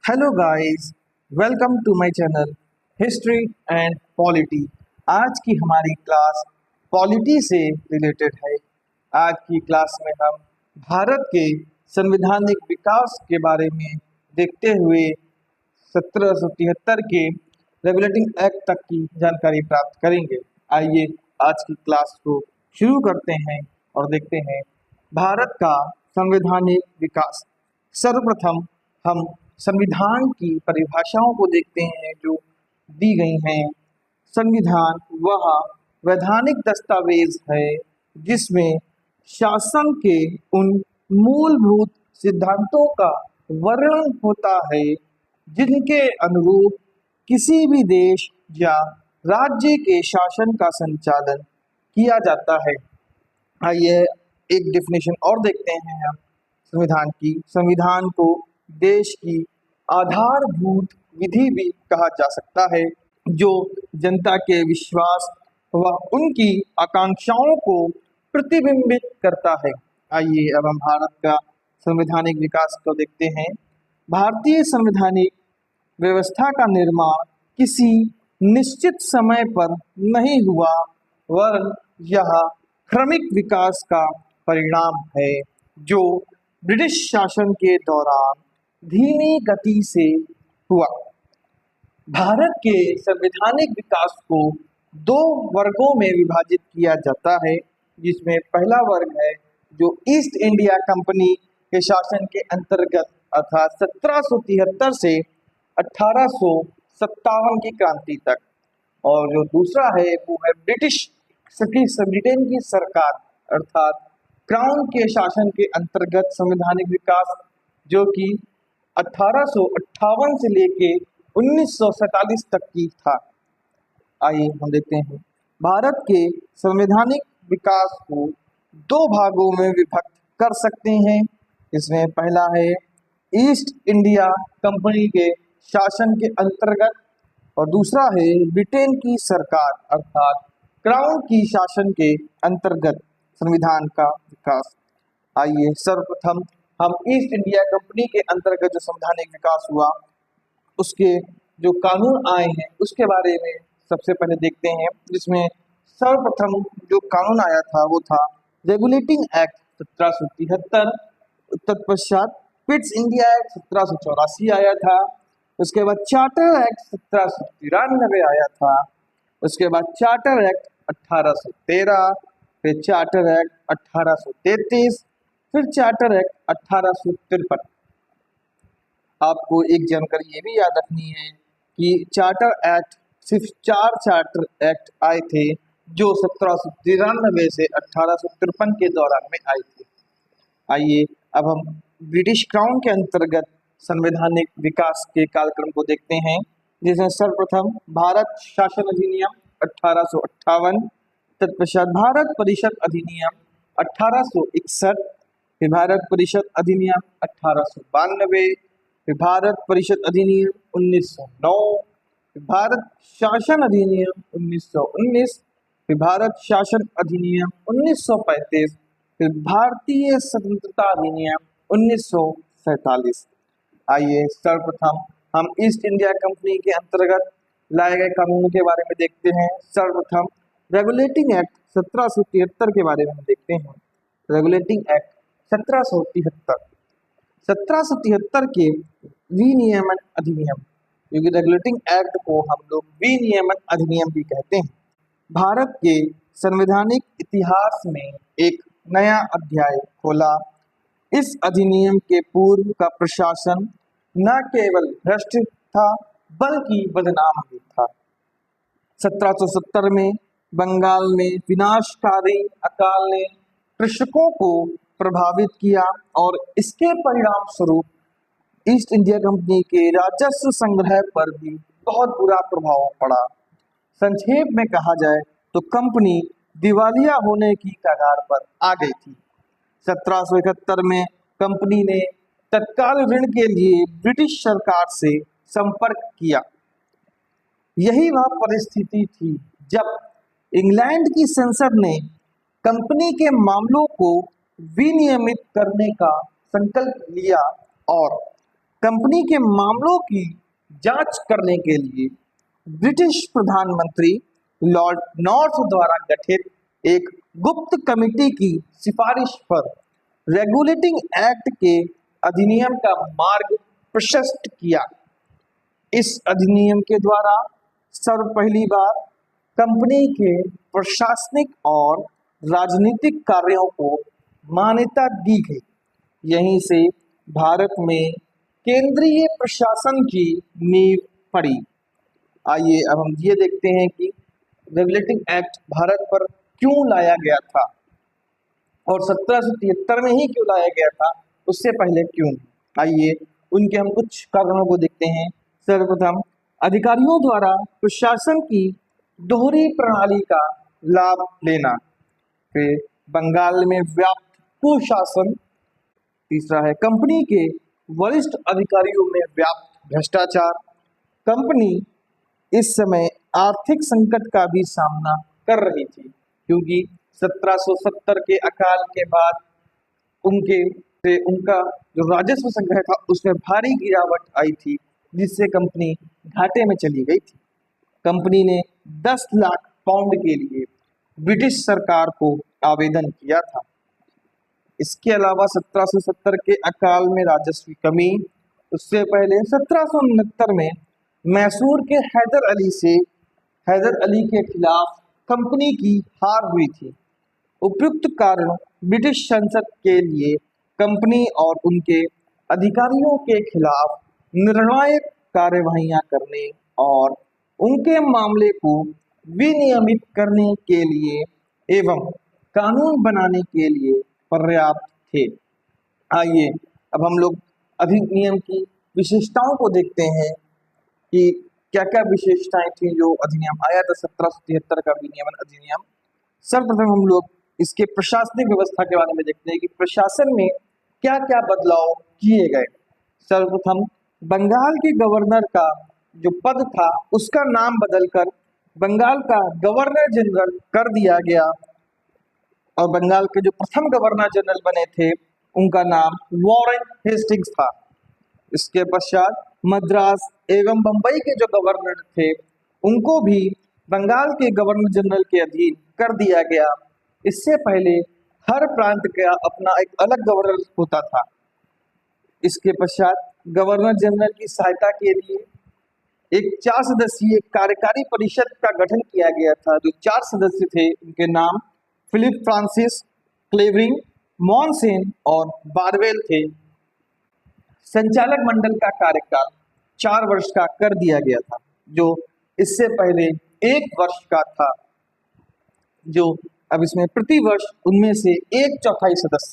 Hello guys, welcome to my channel history and polity. आज की हमारी क्लास पॉलिटी से रिलेटेड है। आज की क्लास में हम भारत के संवैधानिक विकास के बारे में देखते हुए 1773 के रेगुलेटिंग एक्ट तक की जानकारी प्राप्त करेंगे। आइए आज की क्लास को शुरू करते हैं और देखते हैं भारत का संवैधानिक विकास। सर्वप्रथम हम संविधान की परिभाषाओं को देखते हैं जो दी गई हैं। संविधान वह वैधानिक दस्तावेज है जिसमें शासन के उन मूलभूत सिद्धांतों का वर्णन होता है जिनके अनुरूप किसी भी देश या राज्य के शासन का संचालन किया जाता है। आइए एक डेफिनेशन और देखते हैं हम संविधान की। संविधान को देश की आधारभूत विधि भी कहा जा सकता है जो जनता के विश्वास व उनकी आकांक्षाओं को प्रतिबिंबित करता है। आइए अब हम भारत का संवैधानिक विकास को देखते हैं। भारतीय संवैधानिक व्यवस्था का निर्माण किसी निश्चित समय पर नहीं हुआ वरन यह क्रमिक विकास का परिणाम है जो ब्रिटिश शासन के दौरान धीमी गति से हुआ। भारत के संवैधानिक विकास को दो वर्गों में विभाजित किया जाता है, जिसमें पहला वर्ग है जो ईस्ट इंडिया कंपनी के शासन के अंतर्गत अर्थात 1773 से 1857 की क्रांति तक, और जो दूसरा है वो है ब्रिटेन की सरकार अर्थात क्राउन के शासन के अंतर्गत संवैधानिक विकास जो कि 1858 से लेके 1947 तक की था। आइए हम देखते हैं भारत के संवैधानिक विकास को दो भागों में विभक्त कर सकते हैं। इसमें पहला है ईस्ट इंडिया कंपनी के शासन के अंतर्गत और दूसरा है ब्रिटेन की सरकार अर्थात क्राउन की शासन के अंतर्गत संविधान का विकास। आइए सर्वप्रथम हम ईस्ट इंडिया कंपनी के अंतर्गत जो संवैधानिक विकास हुआ उसके जो कानून आए हैं उसके बारे में सबसे पहले देखते हैं, जिसमें सर्वप्रथम जो कानून आया था वो था रेगुलेटिंग एक्ट 1773। तत्पश्चात पिट्स इंडिया एक्ट 1784 आया था। उसके बाद चार्टर एक्ट 1793 आया था। उसके बाद चार्टर एक्ट 1813, फिर चार्टर एक्ट 1833, फिर चार्टर एक्ट 1853। आपको एक जानकारी ये भी याद रखनी है कि चार्टर एक्ट सिर्फ 4 चार्टर एक्ट आए थे जो 1793 से 1853 के दौरान में आए थे। आइए अब हम ब्रिटिश क्राउन के अंतर्गत संवैधानिक विकास के कार्यक्रम को देखते हैं, जिसमें सर्वप्रथम भारत शासन अधिनियम 1858, तत्पश्चात भारत परिषद अधिनियम 1861, फिर भारत परिषद अधिनियम 1892, फिर भारत परिषद अधिनियम 1909, फिर भारत शासन अधिनियम 1919, फिर भारत शासन अधिनियम 1935, फिर भारतीय स्वतंत्रता अधिनियम 1947। आइए सर्वप्रथम हम ईस्ट इंडिया कंपनी के अंतर्गत लाए गए कानूनों के बारे में देखते हैं। सर्वप्रथम रेगुलेटिंग एक्ट 1773 के बारे में हम देखते हैं। रेगुलेटिंग एक्ट 1773 के विनियमन अधिनियम, क्योंकि रेगुलेटिंग एक्ट को हम लोग विनियमन अधिनियम भी कहते हैं, भारत के संवैधानिक इतिहास में एक नया अध्याय खोला। इस अधिनियम के पूर्व का प्रशासन न केवल भ्रष्ट था बल्कि बदनाम भी था। 1770 में बंगाल में विनाशकारी अकाल ने कृषकों को प्रभावित किया और इसके परिणाम स्वरूप ईस्ट इंडिया कंपनी के राजस्व संग्रह पर भी बहुत बुरा प्रभाव पड़ा। संक्षेप में कहा जाए तो कंपनी दिवालिया होने की कगार पर आ गई थी। 1771 में कंपनी ने तत्काल ऋण के लिए ब्रिटिश सरकार से संपर्क किया। यही वह परिस्थिति थी जब इंग्लैंड की संसद ने कंपनी के मामलों को विनियमित करने का संकल्प लिया और कंपनी के मामलों की जांच करने के लिए ब्रिटिश प्रधानमंत्री लॉर्ड नॉर्थ द्वारा गठित एक गुप्त कमेटी की सिफारिश पर रेगुलेटिंग एक्ट के अधिनियम का मार्ग प्रशस्त किया। इस अधिनियम के द्वारा सर्व पहली बार कंपनी के प्रशासनिक और राजनीतिक कार्यों को मान्यता दी गई। यहीं से भारत में केंद्रीय प्रशासन की नींव पड़ी। आइए अब हम ये देखते हैं कि रेगुलेटिंग एक्ट भारत पर क्यों लाया गया था और 1773 में ही क्यों लाया गया था, उससे पहले क्यों नहीं। आइए उनके हम कुछ कारणों को देखते हैं। सर्वप्रथम, अधिकारियों द्वारा प्रशासन की दोहरी प्रणाली का लाभ लेना। फिर बंगाल में व्याप्त कुशासन। तीसरा है कंपनी के वरिष्ठ अधिकारियों में व्याप्त भ्रष्टाचार। कंपनी इस समय आर्थिक संकट का भी सामना कर रही थी, क्योंकि 1770 के अकाल के बाद उनका जो राजस्व संग्रह था उसमें भारी गिरावट आई थी, जिससे कंपनी घाटे में चली गई थी। कंपनी ने 10 लाख पाउंड के लिए ब्रिटिश सरकार को आवेदन किया था। इसके अलावा 1770 के अकाल में राजस्व की कमी, उससे पहले 1769 में मैसूर के हैदर अली के खिलाफ कंपनी की हार हुई थी। उपयुक्त कारण ब्रिटिश संसद के लिए कंपनी और उनके अधिकारियों के खिलाफ निर्णायक कार्यवाहियां करने और उनके मामले को विनियमित करने के लिए एवं कानून बनाने के लिए पर्याप्त थे। आइए अब हम लोग अधिनियम की विशेषताओं को देखते हैं कि क्या क्या विशेषताएं थी जो अधिनियम आया था 1773 का विनियमन अधिनियम। सर्वप्रथम हम लोग इसके प्रशासनिक व्यवस्था के बारे में देखते हैं कि प्रशासन में क्या क्या बदलाव किए गए। सर्वप्रथम, बंगाल के गवर्नर का जो पद था उसका नाम बदलकर बंगाल का गवर्नर जनरल कर दिया गया और बंगाल के जो प्रथम गवर्नर जनरल बने थे उनका नाम वॉरेन हेस्टिंग्स था। इसके पश्चात मद्रास एवं बंबई के जो गवर्नर थे उनको भी बंगाल के गवर्नर जनरल के अधीन कर दिया गया। इससे पहले हर प्रांत का अपना एक अलग गवर्नर होता था। इसके पश्चात गवर्नर जनरल की सहायता के लिए एक 4 सदस्यीय कार्यकारी परिषद का गठन किया गया था। जो 4 सदस्य थे उनके नाम फिलिप फ्रांसिस, क्लेवरिंग, मॉनसेन और बारवेल थे। संचालक मंडल का कार्यकाल 4 वर्ष का कर दिया गया था, जो इससे पहले 1 वर्ष का था। जो अब इसमें प्रति वर्ष उनमें से 1/4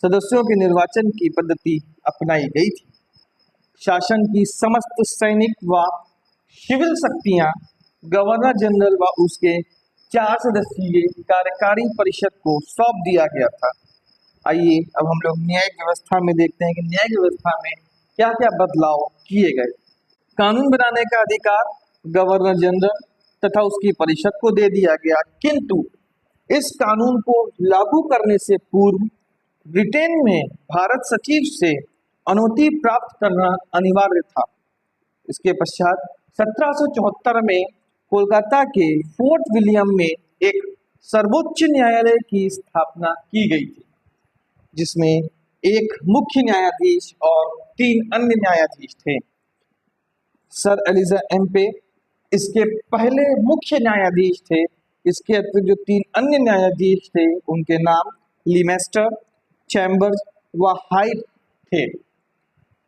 सदस्यों के निर्वाचन की पद्धति अपनाई गई थी। शासन की समस्त सैनिक व सिविल शक्तियां गवर्नर जनरल व उसके 4 सदस्यीय कार्यकारी परिषद को सौंप दिया गया था। आइए अब हम लोग न्यायिक व्यवस्था में देखते हैं कि न्यायिक व्यवस्था में क्या क्या बदलाव किए गए। कानून बनाने का अधिकार गवर्नर जनरल तथा उसकी परिषद को दे दिया गया, किंतु इस कानून को लागू करने से पूर्व ब्रिटेन में भारत सचिव से अनुमति प्राप्त करना अनिवार्य था। इसके पश्चात 1774 में कोलकाता के फोर्ट विलियम में एक सर्वोच्च न्यायालय की स्थापना की गई थी, जिसमें एक मुख्य न्यायाधीश और 3 अन्य न्यायाधीश थे। सर एलिजा एम्पे इसके पहले मुख्य न्यायाधीश थे। इसके अतिरिक्त जो 3 अन्य न्यायाधीश थे उनके नाम लीमेस्टर, चैम्बर्स व हाइट थे।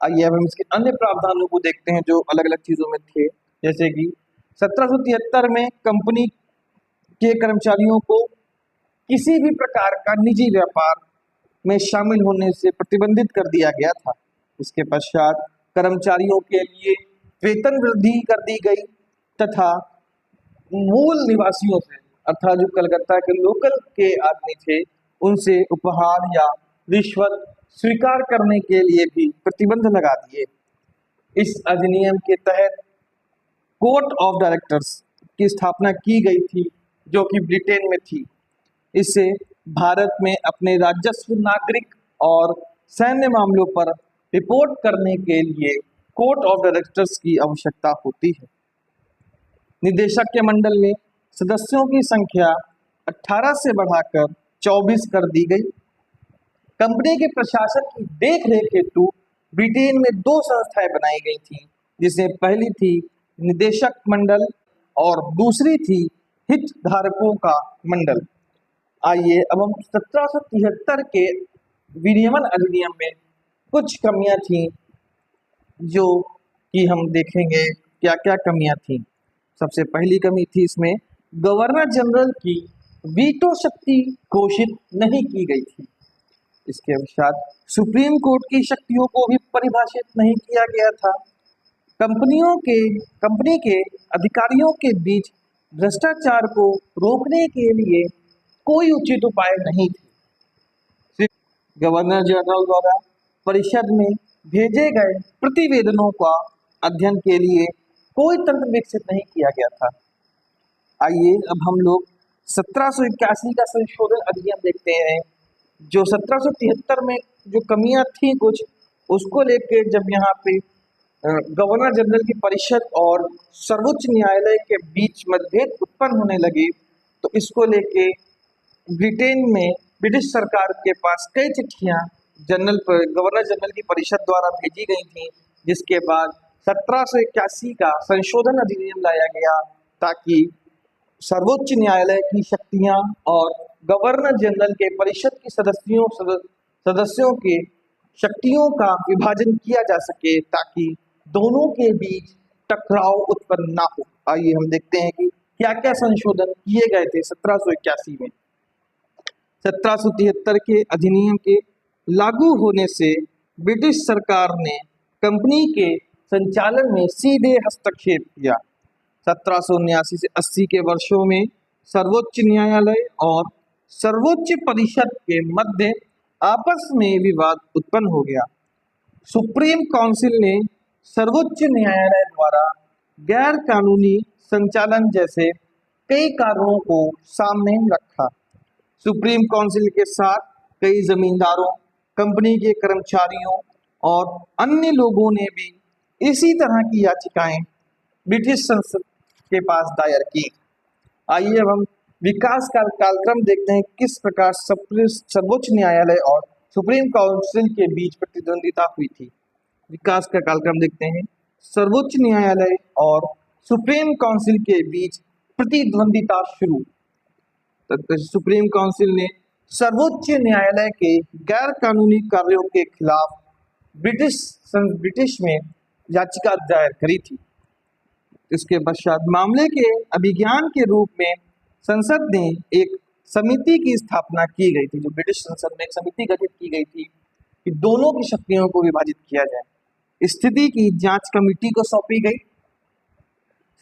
आइए अब हम इसके अन्य प्रावधानों को देखते हैं जो अलग अलग चीजों में थे। जैसे कि 1773 में कंपनी के कर्मचारियों को किसी भी प्रकार का निजी व्यापार में शामिल होने से प्रतिबंधित कर दिया गया था। इसके पश्चात कर्मचारियों के लिए वेतन वृद्धि कर दी गई तथा मूल निवासियों से अर्थात जो कलकत्ता के लोकल के आदमी थे उनसे उपहार या रिश्वत स्वीकार करने के लिए भी प्रतिबंध लगा दिए। इस अधिनियम के तहत कोर्ट ऑफ डायरेक्टर्स की स्थापना की गई थी, जो कि ब्रिटेन में थी। इससे भारत में अपने राजस्व, नागरिक और सैन्य मामलों पर रिपोर्ट करने के लिए कोर्ट ऑफ डायरेक्टर्स की आवश्यकता होती है। निदेशक के मंडल में सदस्यों की संख्या 18 से बढ़ाकर 24 कर दी गई। कंपनी के प्रशासन की देखरेख हेतु ब्रिटेन में दो संस्थाएं बनाई गई थी, जिसमें पहली थी निदेशक मंडल और दूसरी थी हितधारकों का मंडल। आइए अब हम 1773 के विनियमन अधिनियम में कुछ कमियां थी जो कि हम देखेंगे क्या क्या कमियां थी। सबसे पहली कमी थी इसमें गवर्नर जनरल की वीटो शक्ति घोषित नहीं की गई थी। इसके पश्चात सुप्रीम कोर्ट की शक्तियों को भी परिभाषित नहीं किया गया था। कंपनी के अधिकारियों के बीच भ्रष्टाचार को रोकने के लिए कोई उचित उपाय नहीं थे। सिर्फ गवर्नर जनरल द्वारा परिषद में भेजे गए प्रतिवेदनों का अध्ययन के लिए कोई तंत्र विकसित नहीं किया गया था। आइए अब हम लोग 1781 का संशोधन अधिनियम देखते हैं, जो 1773 में जो कमियां थी कुछ, उसको लेके जब यहाँ पे गवर्नर जनरल की परिषद और सर्वोच्च न्यायालय के बीच मतभेद उत्पन्न होने लगे, तो इसको लेके ब्रिटेन में ब्रिटिश सरकार के पास कई चिट्ठियां गवर्नर जनरल की परिषद द्वारा भेजी गई थी, जिसके बाद 1781 का संशोधन अधिनियम लाया गया ताकि सर्वोच्च न्यायालय की शक्तियां और गवर्नर जनरल के परिषद के सदस्यों के शक्तियों का विभाजन किया जा सके, ताकि दोनों के बीच टकराव उत्पन्न ना हो। आइए हम देखते हैं कि क्या क्या संशोधन किए गए थे 1781 में। 1773 के अधिनियम के लागू होने से ब्रिटिश सरकार ने कंपनी के संचालन में सीधे हस्तक्षेप किया। 1779 से 80 के वर्षों में सर्वोच्च न्यायालय और सर्वोच्च परिषद के मध्य आपस में विवाद उत्पन्न हो गया। सुप्रीम काउंसिल ने सर्वोच्च न्यायालय द्वारा गैर कानूनी संचालन जैसे कई कारणों को सामने रखा। सुप्रीम काउंसिल के साथ कई जमींदारों, कंपनी के कर्मचारियों और अन्य लोगों ने भी इसी तरह की याचिकाएं ब्रिटिश संसद के पास दायर की। आइए अब हम विकास का कालक्रम देखते हैं, किस प्रकार सर्वोच्च न्यायालय और सुप्रीम काउंसिल के बीच प्रतिद्वंदिता हुई थी। विकास का कालक्रम देखते हैं। सर्वोच्च न्यायालय और सुप्रीम काउंसिल के बीच प्रतिद्वंदिता शुरू। सुप्रीम काउंसिल ने सर्वोच्च न्यायालय के गैर कानूनी कार्यों के खिलाफ ब्रिटिश में याचिका दायर करी थी। इसके पश्चात मामले के अभिज्ञान के रूप में संसद ने एक समिति की स्थापना की गई थी, जो ब्रिटिश संसद में एक समिति गठित की गई थी कि दोनों की शक्तियों को विभाजित किया जाए। स्थिति की जांच कमेटी को सौंपी गई।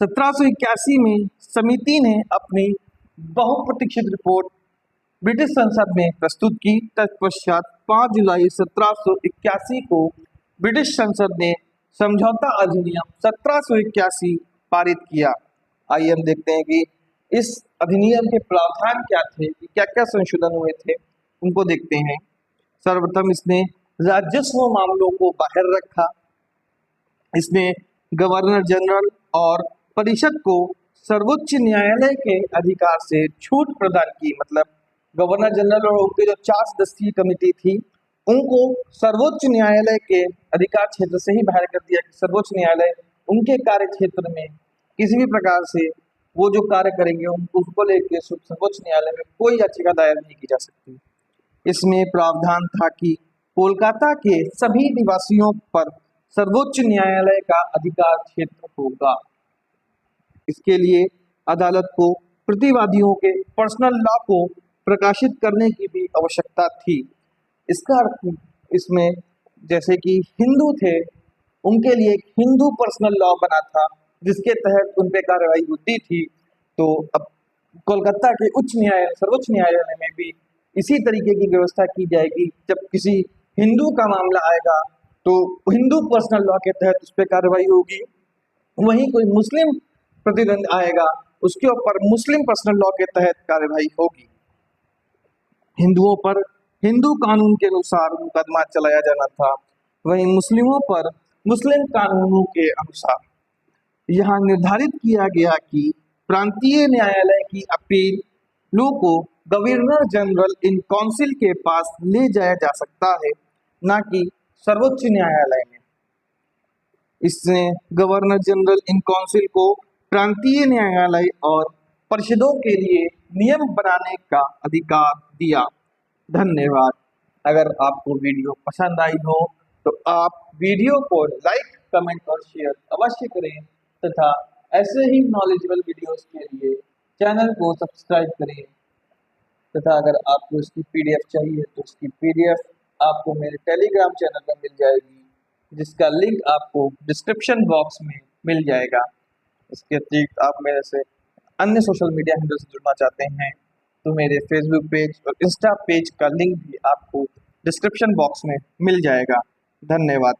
1781 में समिति ने अपनी बहुप्रतीक्षित रिपोर्ट ब्रिटिश संसद में प्रस्तुत की। तत्पश्चात 5 जुलाई 1781 को ब्रिटिश संसद ने समझौता अधिनियम 1781 पारित किया। आइए हम देखते हैं कि इस अधिनियम के प्रावधान क्या थे, क्या क्या संशोधन हुए थे, उनको देखते हैं। सर्वप्रथम इसने राजस्व मामलों को बाहर रखा। इसने गवर्नर जनरल और परिषद को सर्वोच्च न्यायालय के अधिकार से छूट प्रदान की। मतलब गवर्नर जनरल और उनके जो 4 सदस्यीय कमेटी थी, उनको सर्वोच्च न्यायालय के अधिकार क्षेत्र से ही बाहर कर दिया कि सर्वोच्च न्यायालय उनके कार्य क्षेत्र में किसी भी प्रकार से वो जो कार्य करेंगे उसको लेकर सर्वोच्च न्यायालय में कोई याचिका दायर नहीं की जा सकती। इसमें प्रावधान था कि कोलकाता के सभी निवासियों पर सर्वोच्च न्यायालय का अधिकार क्षेत्र होगा। इसके लिए अदालत को प्रतिवादियों के पर्सनल लॉ को प्रकाशित करने की भी आवश्यकता थी। इसका अर्थ इसमें जैसे कि हिंदू थे, उनके लिए एक हिंदू पर्सनल लॉ बना था, जिसके तहत उन पे कार्रवाई होती थी। तो अब कोलकाता के सर्वोच्च न्यायालय में भी इसी तरीके की व्यवस्था की जाएगी। जब किसी हिंदू का मामला आएगा तो हिंदू पर्सनल लॉ के तहत उस पर कार्रवाई होगी। वहीं कोई मुस्लिम प्रतिद्वंद आएगा, उसके ऊपर मुस्लिम पर्सनल लॉ के तहत कार्रवाई होगी। हिंदुओं पर हिंदू कानून के अनुसार मुकदमा चलाया जाना था। वहीं मुस्लिमों पर मुस्लिम कानूनों के अनुसार यहाँ निर्धारित किया गया कि प्रांतीय न्यायालय की अपीलों को गवर्नर जनरल इन काउंसिल के पास ले जाया जा सकता है, न कि सर्वोच्च न्यायालय में। इसने गवर्नर जनरल इन काउंसिल को प्रांतीय न्यायालय और परिषदों के लिए नियम बनाने का अधिकार दिया। धन्यवाद। अगर आपको वीडियो पसंद आई हो तो आप वीडियो को लाइक, कमेंट और शेयर अवश्य करें तथा ऐसे ही नॉलेजेबल वीडियोस के लिए चैनल को सब्सक्राइब करें तथा अगर आपको इसकी पीडीएफ चाहिए तो इसकी पीडीएफ आपको मेरे टेलीग्राम चैनल पर मिल जाएगी, जिसका लिंक आपको डिस्क्रिप्शन बॉक्स में मिल जाएगा। इसके अतिरिक्त आप मेरे से अन्य सोशल मीडिया हैंडल से जुड़ना चाहते हैं तो मेरे फेसबुक पेज और इंस्टा पेज का लिंक भी आपको डिस्क्रिप्शन बॉक्स में मिल जाएगा। धन्यवाद।